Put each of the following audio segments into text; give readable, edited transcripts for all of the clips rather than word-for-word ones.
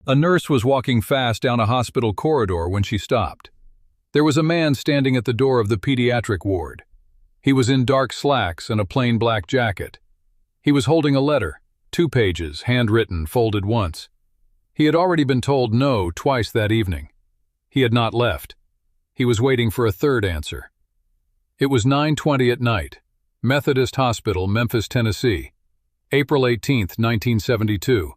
A nurse was walking fast down a hospital corridor when she stopped. There was a man standing at the door of the pediatric ward. He was in dark slacks and a plain black jacket. He was holding a letter, 2 pages, handwritten, folded once. He had already been told no twice that evening. He had not left. He was waiting for a third answer. It was 9:20 at night, Methodist Hospital, Memphis, Tennessee, April 18, 1972.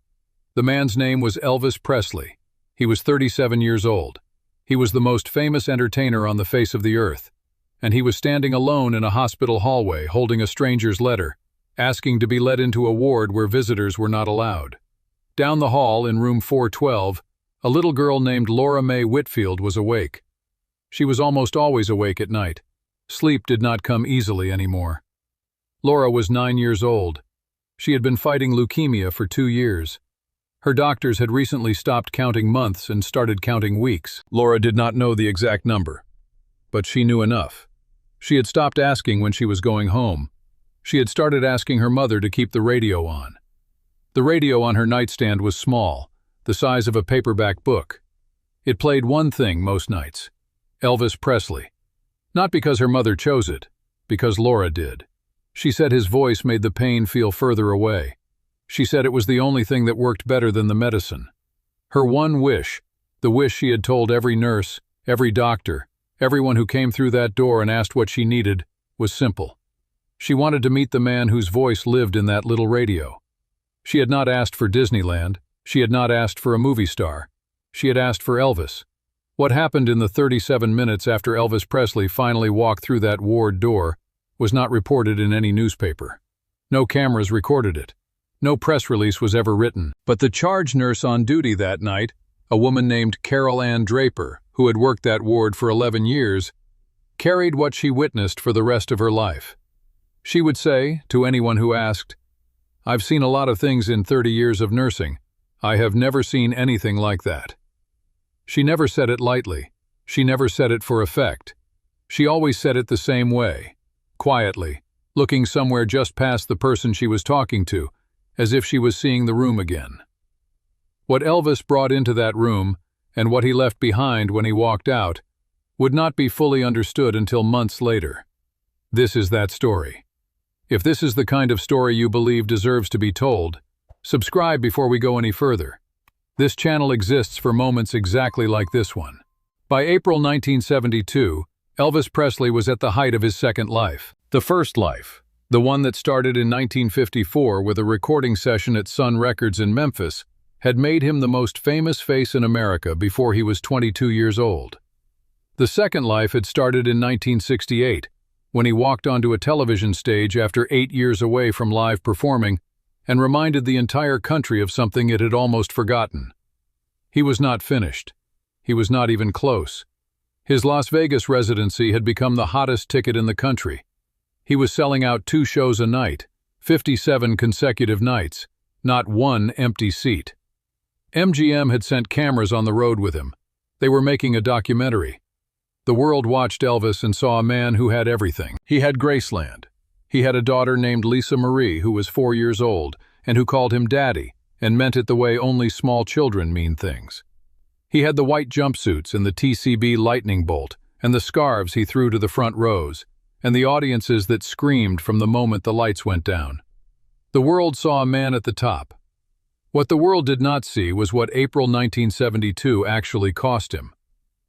The man's name was Elvis Presley. He was 37 years old. He was the most famous entertainer on the face of the earth, and he was standing alone in a hospital hallway holding a stranger's letter, asking to be let into a ward where visitors were not allowed. Down the hall in room 412, a little girl named Laura Mae Whitfield was awake. She was almost always awake at night. Sleep did not come easily anymore. Laura was 9 years old. She had been fighting leukemia for 2 years. Her doctors had recently stopped counting months and started counting weeks. Laura did not know the exact number, but she knew enough. She had stopped asking when she was going home. She had started asking her mother to keep the radio on. The radio on her nightstand was small, the size of a paperback book. It played one thing most nights: Elvis Presley. Not because her mother chose it, because Laura did. She said his voice made the pain feel further away. She said it was the only thing that worked better than the medicine. Her one wish, the wish she had told every nurse, every doctor, everyone who came through that door and asked what she needed, was simple. She wanted to meet the man whose voice lived in that little radio. She had not asked for Disneyland. She had not asked for a movie star. She had asked for Elvis. What happened in the 37 minutes after Elvis Presley finally walked through that ward door was not reported in any newspaper. No cameras recorded it. No press release was ever written. But the charge nurse on duty that night, a woman named Carol Ann Draper, who had worked that ward for 11 years, carried what she witnessed for the rest of her life. She would say, to anyone who asked, "I've seen a lot of things in 30 years of nursing. I have never seen anything like that." She never said it lightly. She never said it for effect. She always said it the same way, quietly, looking somewhere just past the person she was talking to, as if she was seeing the room again. What Elvis brought into that room, and what he left behind when he walked out, would not be fully understood until months later. This is that story. If this is the kind of story you believe deserves to be told, subscribe before we go any further. This channel exists for moments exactly like this one. By April 1972, Elvis Presley was at the height of his second life. The first life, the one that started in 1954 with a recording session at Sun Records in Memphis, had made him the most famous face in America before he was 22 years old. The second life had started in 1968, when he walked onto a television stage after 8 years away from live performing and reminded the entire country of something it had almost forgotten. He was not finished. He was not even close. His Las Vegas residency had become the hottest ticket in the country. He was selling out 2 shows a night, 57 consecutive nights, not one empty seat. MGM had sent cameras on the road with him. They were making a documentary. The world watched Elvis and saw a man who had everything. He had Graceland. He had a daughter named Lisa Marie who was 4 years old and who called him Daddy and meant it the way only small children mean things. He had the white jumpsuits and the TCB lightning bolt and the scarves he threw to the front rows and the audiences that screamed from the moment the lights went down. The world saw a man at the top. What the world did not see was what April 1972 actually cost him.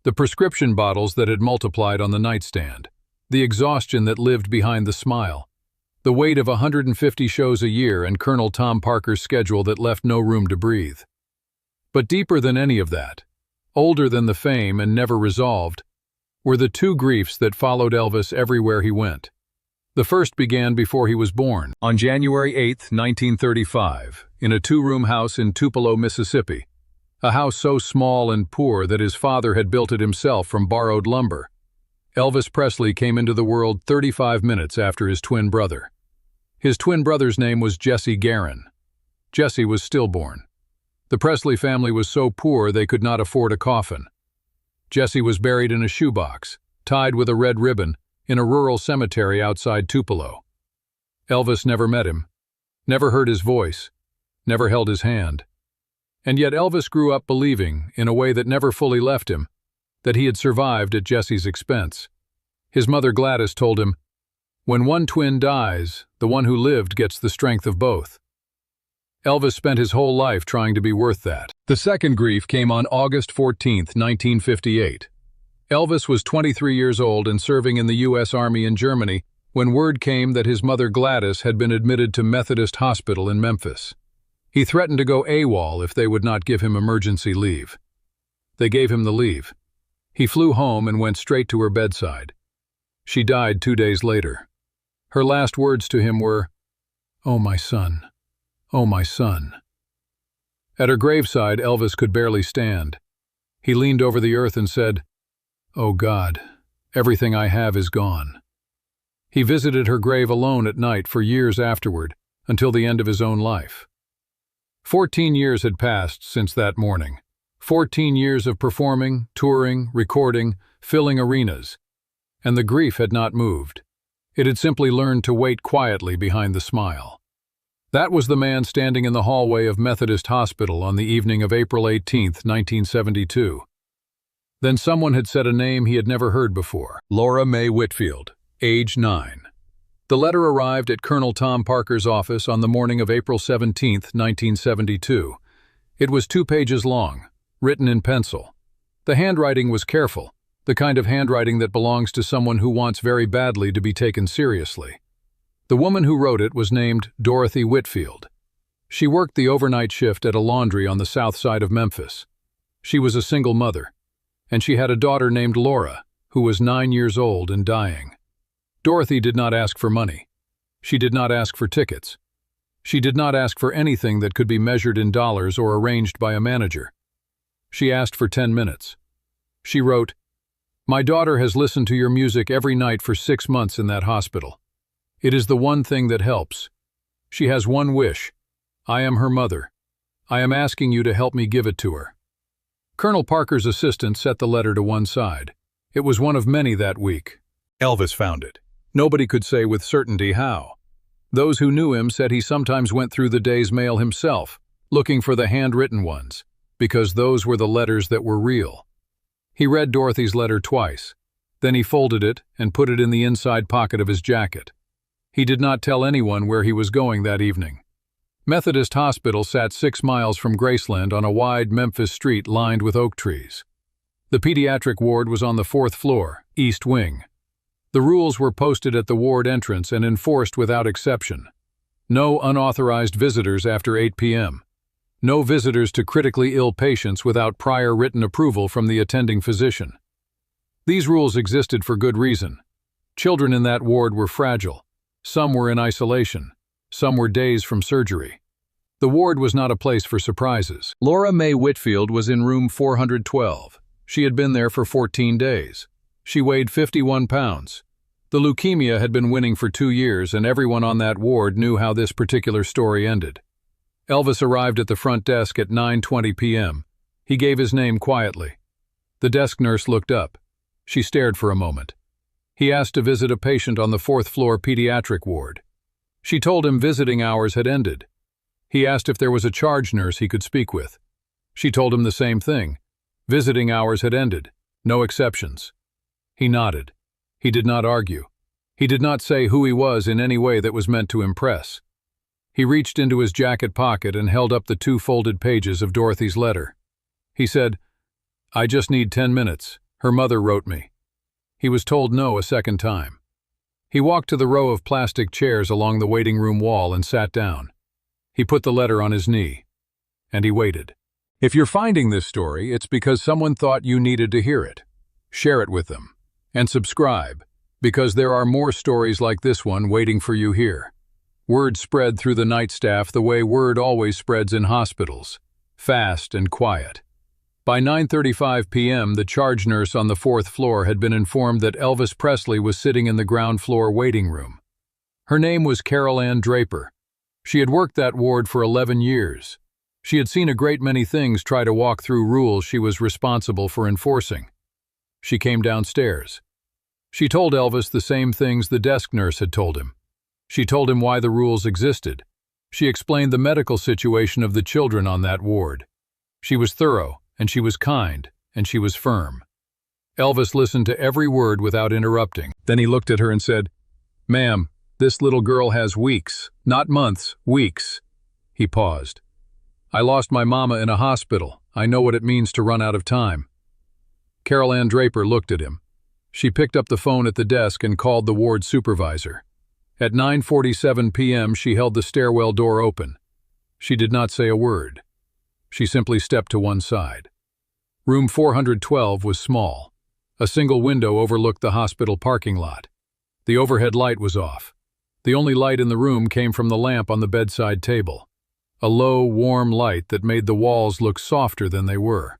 The prescription bottles that had multiplied on the nightstand, the exhaustion that lived behind the smile, the weight of 150 shows a year and Colonel Tom Parker's schedule that left no room to breathe. But deeper than any of that, older than the fame and never resolved, were the 2 griefs that followed Elvis everywhere he went. The first began before he was born. On January 8, 1935, in a 2-room house in Tupelo, Mississippi, a house so small and poor that his father had built it himself from borrowed lumber, Elvis Presley came into the world 35 minutes after his twin brother. His twin brother's name was Jesse Garin. Jesse was stillborn. The Presley family was so poor they could not afford a coffin. Jesse was buried in a shoebox, tied with a red ribbon, in a rural cemetery outside Tupelo. Elvis never met him, never heard his voice, never held his hand. And yet Elvis grew up believing, in a way that never fully left him, that he had survived at Jesse's expense. His mother Gladys told him, "When one twin dies, the one who lived gets the strength of both." Elvis spent his whole life trying to be worth that. The second grief came on August 14, 1958. Elvis was 23 years old and serving in the U.S. Army in Germany when word came that his mother Gladys had been admitted to Methodist Hospital in Memphis. He threatened to go AWOL if they would not give him emergency leave. They gave him the leave. He flew home and went straight to her bedside. She died 2 days later. Her last words to him were, "Oh, my son. Oh, my son." At her graveside, Elvis could barely stand. He leaned over the earth and said, "Oh God, everything I have is gone." He visited her grave alone at night for years afterward, until the end of his own life. 14 years had passed since that morning. 14 years of performing, touring, recording, filling arenas. And the grief had not moved. It had simply learned to wait quietly behind the smile. That was the man standing in the hallway of Methodist Hospital on the evening of April 18, 1972. Then someone had said a name he had never heard before. Laura Mae Whitfield, age 9. The letter arrived at Colonel Tom Parker's office on the morning of April 17, 1972. It was 2 pages long, written in pencil. The handwriting was careful, the kind of handwriting that belongs to someone who wants very badly to be taken seriously. The woman who wrote it was named Dorothy Whitfield. She worked the overnight shift at a laundry on the south side of Memphis. She was a single mother, and she had a daughter named Laura, who was 9 years old and dying. Dorothy did not ask for money. She did not ask for tickets. She did not ask for anything that could be measured in dollars or arranged by a manager. She asked for 10 minutes. She wrote, "My daughter has listened to your music every night for 6 months in that hospital. It is the one thing that helps. She has one wish. I am her mother. I am asking you to help me give it to her." Colonel Parker's assistant set the letter to one side. It was one of many that week. Elvis found it. Nobody could say with certainty how. Those who knew him said he sometimes went through the day's mail himself, looking for the handwritten ones, because those were the letters that were real. He read Dorothy's letter twice. Then he folded it and put it in the inside pocket of his jacket. He did not tell anyone where he was going that evening. Methodist Hospital sat 6 miles from Graceland on a wide Memphis street lined with oak trees. The pediatric ward was on the 4th floor, East Wing. The rules were posted at the ward entrance and enforced without exception. No unauthorized visitors after 8 p.m. No visitors to critically ill patients without prior written approval from the attending physician. These rules existed for good reason. Children in that ward were fragile. Some were in isolation. Some were days from surgery. The ward was not a place for surprises. Laura Mae Whitfield was in room 412. She had been there for 14 days. She weighed 51 pounds. The leukemia had been winning for 2 years, and everyone on that ward knew how this particular story ended. Elvis arrived at the front desk at 9:20 p.m. He gave his name quietly. The desk nurse looked up. She stared for a moment. He asked to visit a patient on the 4th floor pediatric ward. She told him visiting hours had ended. He asked if there was a charge nurse he could speak with. She told him the same thing. Visiting hours had ended. No exceptions. He nodded. He did not argue. He did not say who he was in any way that was meant to impress. He reached into his jacket pocket and held up the 2 folded pages of Dorothy's letter. He said, "I just need 10 minutes. Her mother wrote me." He was told no a second time. He walked to the row of plastic chairs along the waiting room wall and sat down. He put the letter on his knee. And he waited. If you're finding this story, it's because someone thought you needed to hear it. Share it with them. And subscribe, because there are more stories like this one waiting for you here. Word spread through the night staff the way word always spreads in hospitals, fast and quiet. By 9:35 p.m., the charge nurse on the 4th floor had been informed that Elvis Presley was sitting in the ground floor waiting room. Her name was Carol Ann Draper. She had worked that ward for 11 years. She had seen a great many things try to walk through rules she was responsible for enforcing. She came downstairs. She told Elvis the same things the desk nurse had told him. She told him why the rules existed. She explained the medical situation of the children on that ward. She was thorough, and she was kind, and she was firm. Elvis listened to every word without interrupting. Then he looked at her and said, "Ma'am, this little girl has weeks, not months, weeks." He paused. "I lost my mama in a hospital. I know what it means to run out of time." Carol Ann Draper looked at him. She picked up the phone at the desk and called the ward supervisor. At 9:47 p.m. she held the stairwell door open. She did not say a word. She simply stepped to one side. Room 412 was small. A single window overlooked the hospital parking lot. The overhead light was off. The only light in the room came from the lamp on the bedside table. A low, warm light that made the walls look softer than they were.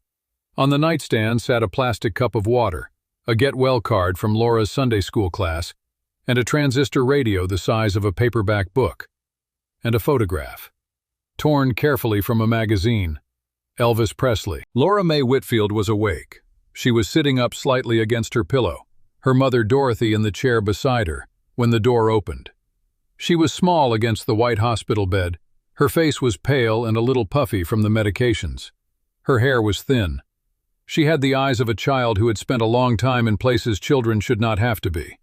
On the nightstand sat a plastic cup of water, a get-well card from Laura's Sunday school class, and a transistor radio the size of a paperback book. And a photograph. Torn carefully from a magazine. Elvis Presley. Laura Mae Whitfield was awake. She was sitting up slightly against her pillow, her mother Dorothy in the chair beside her, when the door opened. She was small against the white hospital bed. Her face was pale and a little puffy from the medications. Her hair was thin. She had the eyes of a child who had spent a long time in places children should not have to be.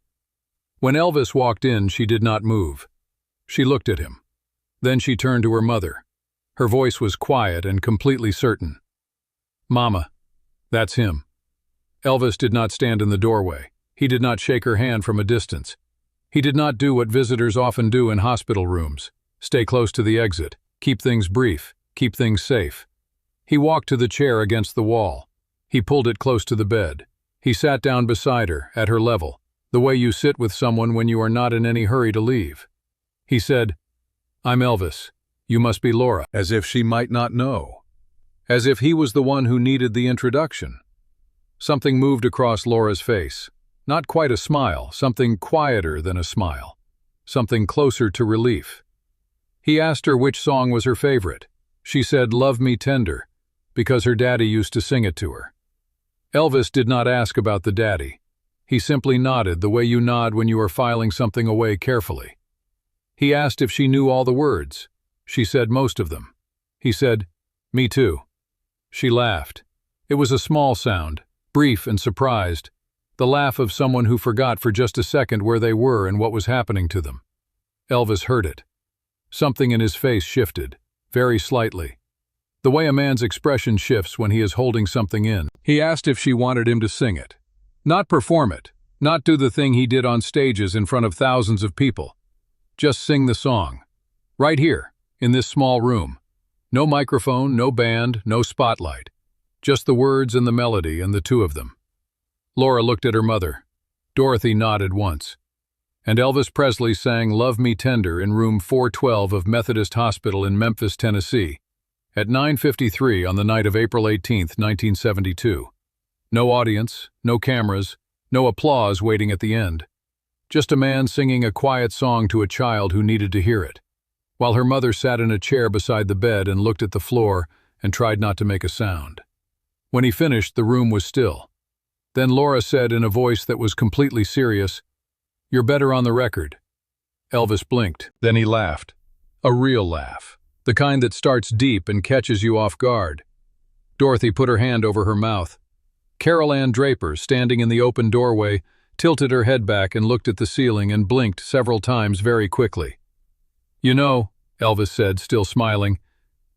When Elvis walked in, she did not move. She looked at him. Then she turned to her mother. Her voice was quiet and completely certain. "Mama, that's him." Elvis did not stand in the doorway. He did not shake her hand from a distance. He did not do what visitors often do in hospital rooms. Stay close to the exit, keep things brief, keep things safe. He walked to the chair against the wall. He pulled it close to the bed. He sat down beside her, at her level, the way you sit with someone when you are not in any hurry to leave. He said, "I'm Elvis. You must be Laura," as if she might not know. As if he was the one who needed the introduction. Something moved across Laura's face. Not quite a smile, something quieter than a smile. Something closer to relief. He asked her which song was her favorite. She said, "Love Me Tender," because her daddy used to sing it to her. Elvis did not ask about the daddy. He simply nodded the way you nod when you are filing something away carefully. He asked if she knew all the words. She said most of them. He said, "Me too." She laughed. It was a small sound, brief and surprised, the laugh of someone who forgot for just a second where they were and what was happening to them. Elvis heard it. Something in his face shifted, very slightly. The way a man's expression shifts when he is holding something in. He asked if she wanted him to sing it. Not perform it, not do the thing he did on stages in front of thousands of people. Just sing the song. Right here, in this small room. No microphone, no band, no spotlight. Just the words and the melody and the two of them. Laura looked at her mother. Dorothy nodded once. And Elvis Presley sang "Love Me Tender" in room 412 of Methodist Hospital in Memphis, Tennessee, at 9:53 on the night of April 18, 1972. No audience, no cameras, no applause waiting at the end. Just a man singing a quiet song to a child who needed to hear it, while her mother sat in a chair beside the bed and looked at the floor and tried not to make a sound. When he finished, the room was still. Then Laura said in a voice that was completely serious, "You're better on the record." Elvis blinked. Then he laughed. A real laugh. The kind that starts deep and catches you off guard. Dorothy put her hand over her mouth. Carol Ann Draper, standing in the open doorway, tilted her head back and looked at the ceiling and blinked several times very quickly. "You know," Elvis said, still smiling,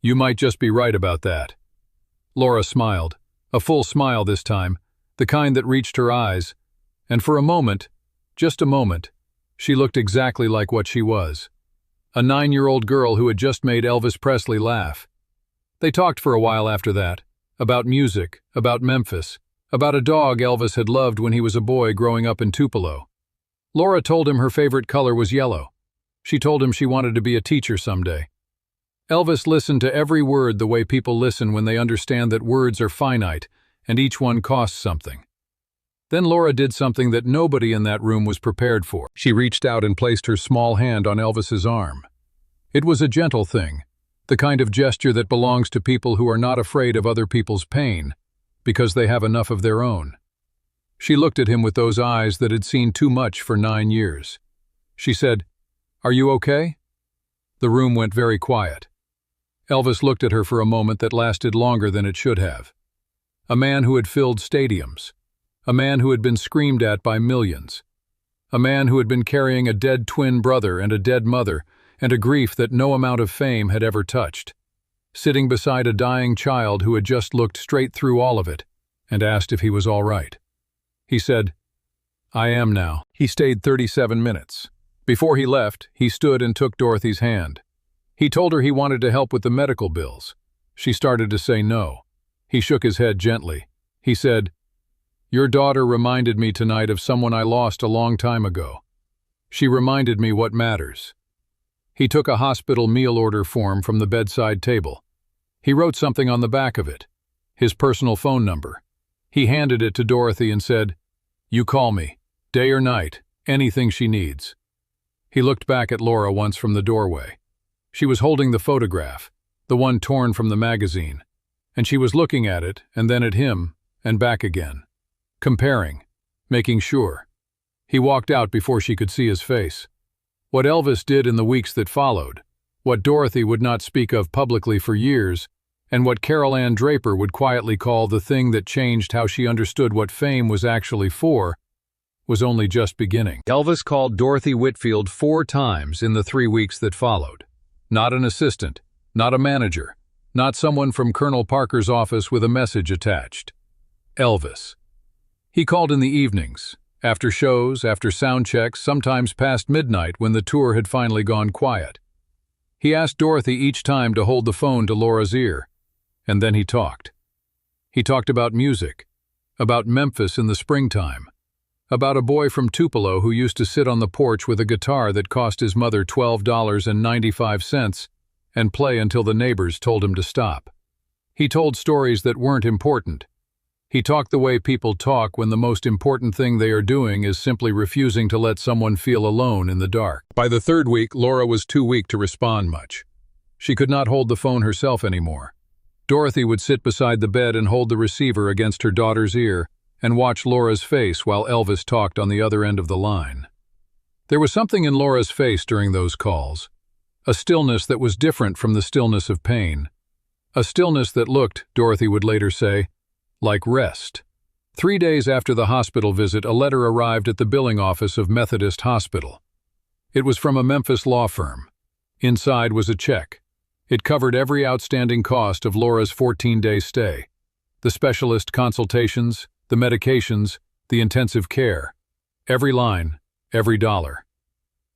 "you might just be right about that." Laura smiled. A full smile this time, the kind that reached her eyes, and for a moment, just a moment, she looked exactly like what she was. A 9-year-old girl who had just made Elvis Presley laugh. They talked for a while after that, about music, about Memphis, about a dog Elvis had loved when he was a boy growing up in Tupelo. Laura told him her favorite color was yellow. She told him she wanted to be a teacher someday. Elvis listened to every word the way people listen when they understand that words are finite and each one costs something. Then Laura did something that nobody in that room was prepared for. She reached out and placed her small hand on Elvis's arm. It was a gentle thing, the kind of gesture that belongs to people who are not afraid of other people's pain, because they have enough of their own. She looked at him with those eyes that had seen too much for 9 years. She said, "Are you okay?" The room went very quiet. Elvis looked at her for a moment that lasted longer than it should have. A man who had filled stadiums. A man who had been screamed at by millions. A man who had been carrying a dead twin brother and a dead mother and a grief that no amount of fame had ever touched. Sitting beside a dying child who had just looked straight through all of it and asked if he was all right. He said, "I am now." He stayed 37 minutes. Before he left, he stood and took Dorothy's hand. He told her he wanted to help with the medical bills. She started to say no. He shook his head gently. He said, "Your daughter reminded me tonight of someone I lost a long time ago. She reminded me what matters." He took a hospital meal order form from the bedside table. He wrote something on the back of it, his personal phone number. He handed it to Dorothy and said, "You call me, day or night, anything she needs." He looked back at Laura once from the doorway. She was holding the photograph, the one torn from the magazine, and she was looking at it and then at him and back again, comparing, making sure. He walked out before she could see his face. What Elvis did in the weeks that followed, what Dorothy would not speak of publicly for years, and what Carol Ann Draper would quietly call the thing that changed how she understood what fame was actually for, was only just beginning. Elvis called Dorothy Whitfield 4 times in the 3 weeks that followed. Not an assistant, not a manager, not someone from Colonel Parker's office with a message attached. Elvis. He called in the evenings, after shows, after sound checks, sometimes past midnight when the tour had finally gone quiet. He asked Dorothy each time to hold the phone to Laura's ear, and then he talked. He talked about music, about Memphis in the springtime, about a boy from Tupelo who used to sit on the porch with a guitar that cost his mother $12.95 and play until the neighbors told him to stop. He told stories that weren't important. He talked the way people talk when the most important thing they are doing is simply refusing to let someone feel alone in the dark. By the 3rd week, Laura was too weak to respond much. She could not hold the phone herself anymore. Dorothy would sit beside the bed and hold the receiver against her daughter's ear and watch Laura's face while Elvis talked on the other end of the line. There was something in Laura's face during those calls, a stillness that was different from the stillness of pain, a stillness that looked, Dorothy would later say, like rest. 3 days after the hospital visit, a letter arrived at the billing office of Methodist Hospital. It was from a Memphis law firm. Inside was a check. It covered every outstanding cost of Laura's 14-day stay. The specialist consultations, the medications, the intensive care. Every line, every dollar.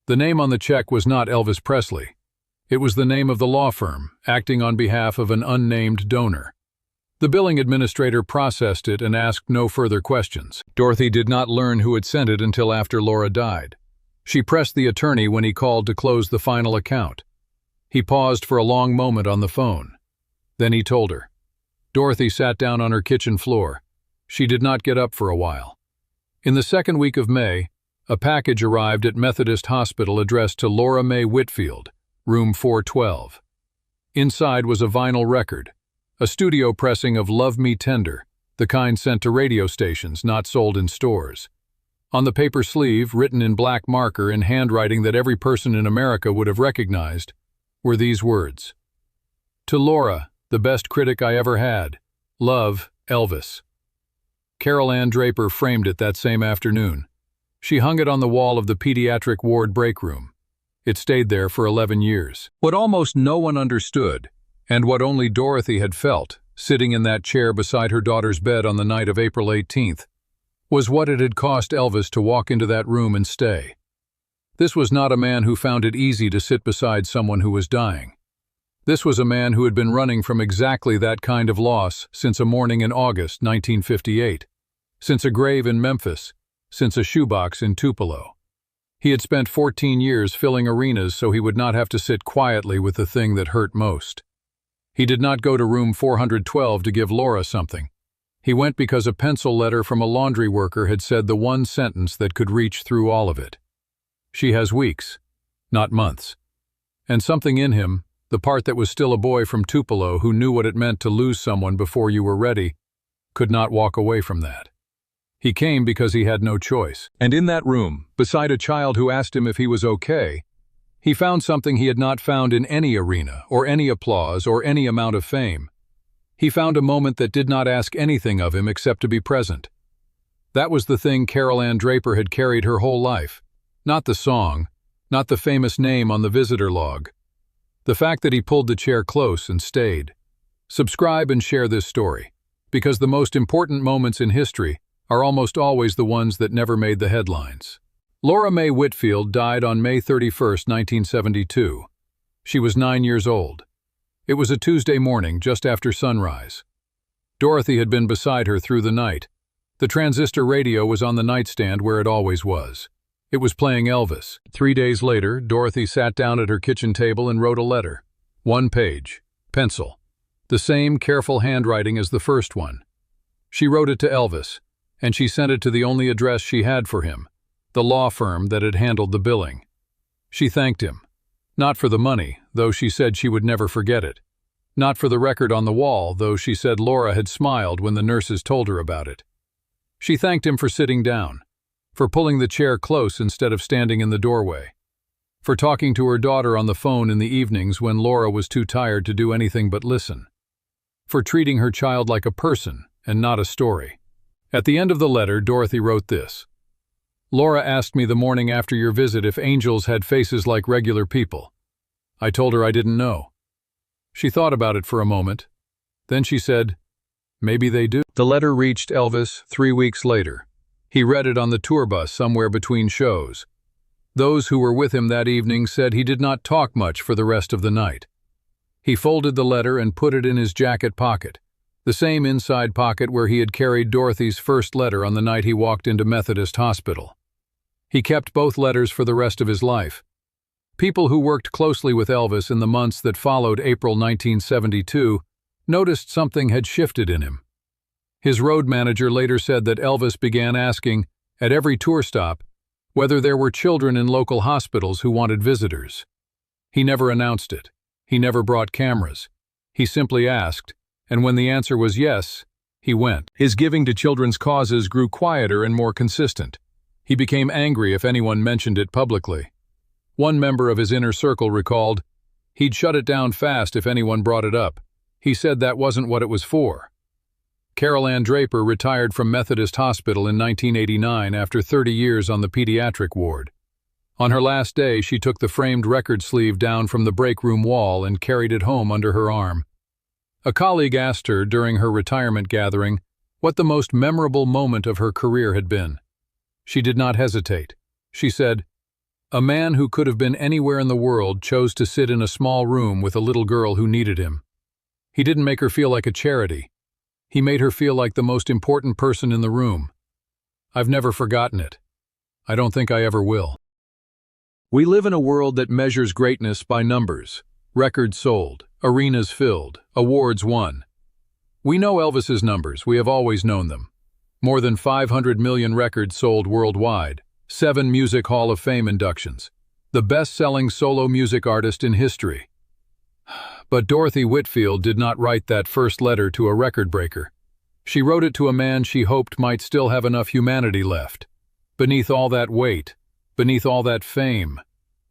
The name on the check was not Elvis Presley. It was the name of the law firm, acting on behalf of an unnamed donor. The billing administrator processed it and asked no further questions. Dorothy did not learn who had sent it until after Laura died. She pressed the attorney when he called to close the final account. He paused for a long moment on the phone. Then he told her. Dorothy sat down on her kitchen floor. She did not get up for a while. In the 2nd week of May, a package arrived at Methodist Hospital addressed to Laura Mae Whitfield, room 412. Inside was a vinyl record, a studio pressing of Love Me Tender, the kind sent to radio stations, not sold in stores. On the paper sleeve, written in black marker in handwriting that every person in America would have recognized, were these words. To Laura, the best critic I ever had. Love, Elvis. Carol Ann Draper framed it that same afternoon. She hung it on the wall of the pediatric ward break room. It stayed there for 11 years. What almost no one understood, and what only Dorothy had felt, sitting in that chair beside her daughter's bed on the night of April 18th, was what it had cost Elvis to walk into that room and stay. This was not a man who found it easy to sit beside someone who was dying. This was a man who had been running from exactly that kind of loss since a morning in August 1958, since a grave in Memphis, since a shoebox in Tupelo. He had spent 14 years filling arenas so he would not have to sit quietly with the thing that hurt most. He did not go to room 412 to give Laura something. He went because a pencil letter from a laundry worker had said the one sentence that could reach through all of it. She has weeks, not months. And something in him, the part that was still a boy from Tupelo who knew what it meant to lose someone before you were ready, could not walk away from that. He came because he had no choice. And in that room, beside a child who asked him if he was okay, He found something he had not found in any arena, or any applause, or any amount of fame. He found a moment that did not ask anything of him except to be present. That was the thing Carol Ann Draper had carried her whole life. Not the song, not the famous name on the visitor log. The fact that he pulled the chair close and stayed. Subscribe and share this story, because the most important moments in history are almost always the ones that never made the headlines. Laura Mae Whitfield died on May 31, 1972. She was 9 years old. It was a Tuesday morning just after sunrise. Dorothy had been beside her through the night. The transistor radio was on the nightstand where it always was. It was playing Elvis. 3 days later, Dorothy sat down at her kitchen table and wrote a letter. 1 page. Pencil. The same careful handwriting as the first one. She wrote it to Elvis, and she sent it to the only address she had for him, the law firm that had handled the billing. She thanked him. Not for the money, though she said she would never forget it. Not for the record on the wall, though she said Laura had smiled when the nurses told her about it. She thanked him for sitting down, for pulling the chair close instead of standing in the doorway, for talking to her daughter on the phone in the evenings when Laura was too tired to do anything but listen, for treating her child like a person and not a story. At the end of the letter, Dorothy wrote this. Laura asked me the morning after your visit if angels had faces like regular people. I told her I didn't know. She thought about it for a moment. Then she said, maybe they do. The letter reached Elvis 3 weeks later. He read it on the tour bus somewhere between shows. Those who were with him that evening said he did not talk much for the rest of the night. He folded the letter and put it in his jacket pocket, the same inside pocket where he had carried Dorothy's first letter on the night he walked into Methodist Hospital. He kept both letters for the rest of his life. People who worked closely with Elvis in the months that followed April 1972 noticed something had shifted in him. His road manager later said that Elvis began asking, at every tour stop, whether there were children in local hospitals who wanted visitors. He never announced it. He never brought cameras. He simply asked, and when the answer was yes, he went. His giving to children's causes grew quieter and more consistent. He became angry if anyone mentioned it publicly. One member of his inner circle recalled, he'd shut it down fast if anyone brought it up. He said that wasn't what it was for. Carol Ann Draper retired from Methodist Hospital in 1989 after 30 years on the pediatric ward. On her last day, she took the framed record sleeve down from the break room wall and carried it home under her arm. A colleague asked her during her retirement gathering what the most memorable moment of her career had been. She did not hesitate. She said, "A man who could have been anywhere in the world chose to sit in a small room with a little girl who needed him. He didn't make her feel like a charity. He made her feel like the most important person in the room. I've never forgotten it. I don't think I ever will." We live in a world that measures greatness by numbers. Records sold, arenas filled, awards won. We know Elvis's numbers, we have always known them. More than 500 million records sold worldwide, 7 Music Hall of Fame inductions, the best-selling solo music artist in history. But Dorothy Whitfield did not write that first letter to a record breaker. She wrote it to a man she hoped might still have enough humanity left. Beneath all that weight, beneath all that fame,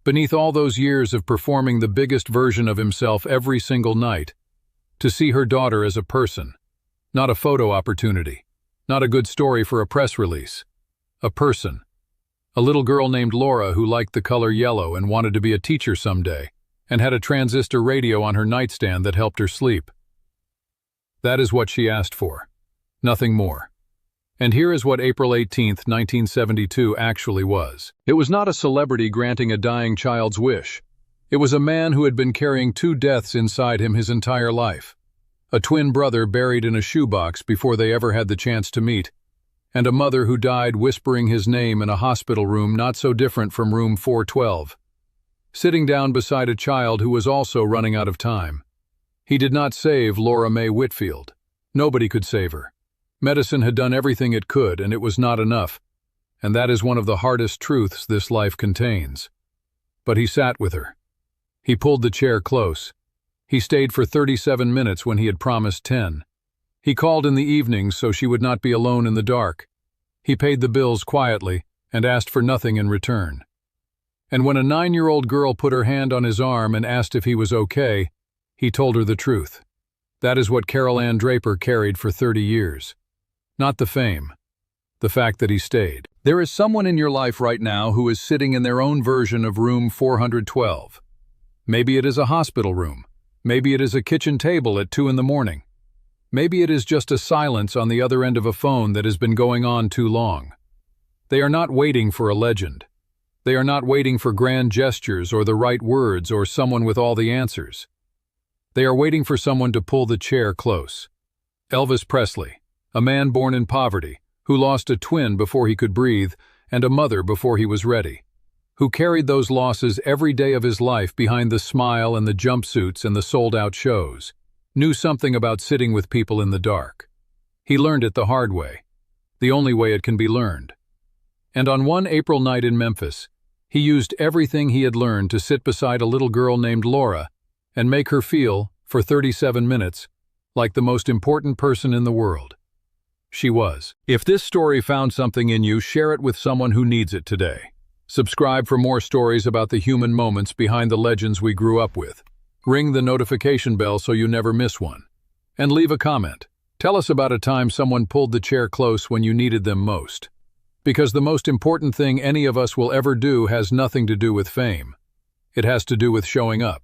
beneath all those years of performing the biggest version of himself every single night, to see her daughter as a person, not a photo opportunity, not a good story for a press release. A person. A little girl named Laura who liked the color yellow and wanted to be a teacher someday, and had a transistor radio on her nightstand that helped her sleep. That is what she asked for. Nothing more. And here is what April 18, 1972 actually was. It was not a celebrity granting a dying child's wish. It was a man who had been carrying 2 deaths inside him his entire life. A twin brother buried in a shoebox before they ever had the chance to meet, and a mother who died whispering his name in a hospital room not so different from room 412. Sitting down beside a child who was also running out of time. He did not save Laura Mae Whitfield. Nobody could save her. Medicine had done everything it could, and it was not enough, and that is one of the hardest truths this life contains. But he sat with her. He pulled the chair close. He stayed for 37 minutes when he had promised 10. He called in the evenings so she would not be alone in the dark. He paid the bills quietly and asked for nothing in return. And when a 9-year-old girl put her hand on his arm and asked if he was okay, he told her the truth. That is what Carol Ann Draper carried for 30 years. Not the fame, the fact that he stayed. There is someone in your life right now who is sitting in their own version of room 412. Maybe it is a hospital room. Maybe it is a kitchen table at 2 in the morning. Maybe it is just a silence on the other end of a phone that has been going on too long. They are not waiting for a legend. They are not waiting for grand gestures or the right words or someone with all the answers. They are waiting for someone to pull the chair close. Elvis Presley, a man born in poverty, who lost a twin before he could breathe and a mother before he was ready, who carried those losses every day of his life behind the smile and the jumpsuits and the sold-out shows, knew something about sitting with people in the dark. He learned it the hard way, the only way it can be learned. And on one April night in Memphis, he used everything he had learned to sit beside a little girl named Laura and make her feel, for 37 minutes, like the most important person in the world. She was. If this story found something in you, share it with someone who needs it today. Subscribe for more stories about the human moments behind the legends we grew up with. Ring the notification bell so you never miss one. And leave a comment. Tell us about a time someone pulled the chair close when you needed them most. Because the most important thing any of us will ever do has nothing to do with fame. It has to do with showing up.